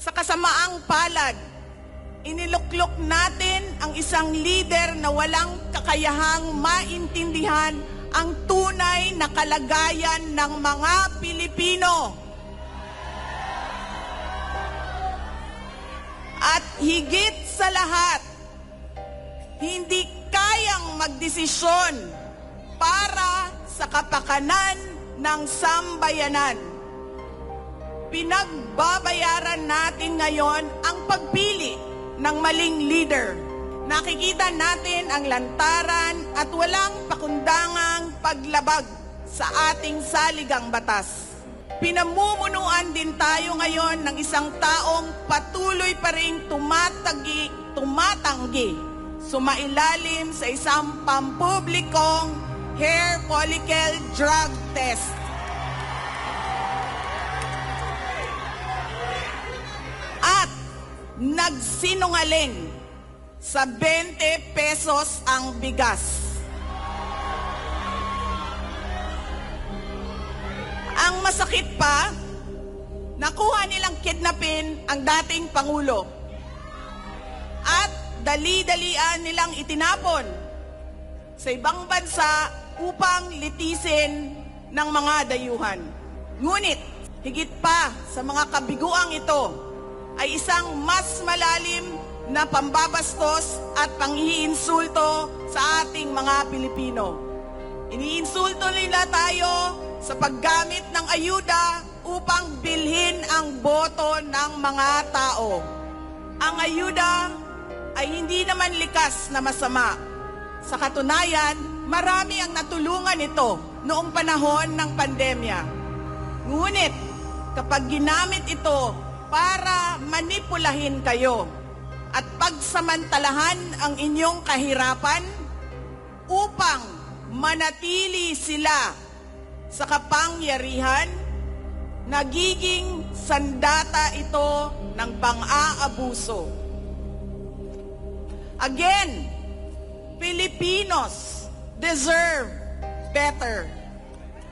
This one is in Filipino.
Sa kasamaang palad, iniluklok natin ang isang leader na walang kakayahang maintindihan ang tunay na kalagayan ng mga Pilipino. At higit sa lahat, hindi kayang magdesisyon para sa kapakanan ng sambayanan. Pinagbabayaran natin ngayon ang pagpili ng maling leader. Nakikita natin ang lantaran at walang pakundangang paglabag sa ating saligang batas. Pinamumunuan din tayo ngayon ng isang taong patuloy pa ring tumatanggi, sumailalim sa isang pampublikong hair follicle drug test. At nagsinungaling sa 20 pesos ang bigas. Ang masakit pa, nakuha nilang kidnapin ang dating Pangulo at dali-dalian nilang itinapon sa ibang bansa upang litisin ng mga dayuhan. Ngunit, higit pa sa mga kabiguang ito, ay isang mas malalim na pambabastos at panghiinsulto sa ating mga Pilipino. Iniinsulto nila tayo sa paggamit ng ayuda upang bilhin ang boto ng mga tao. Ang ayuda ay hindi naman likas na masama. Sa katunayan, marami ang natulungan ito noong panahon ng pandemya. Ngunit, kapag ginamit ito para manipulahin kayo at pagsamantalahan ang inyong kahirapan upang manatili sila sa kapangyarihan, nagiging sandata ito ng pang-aabuso. Again, Filipinos deserve better.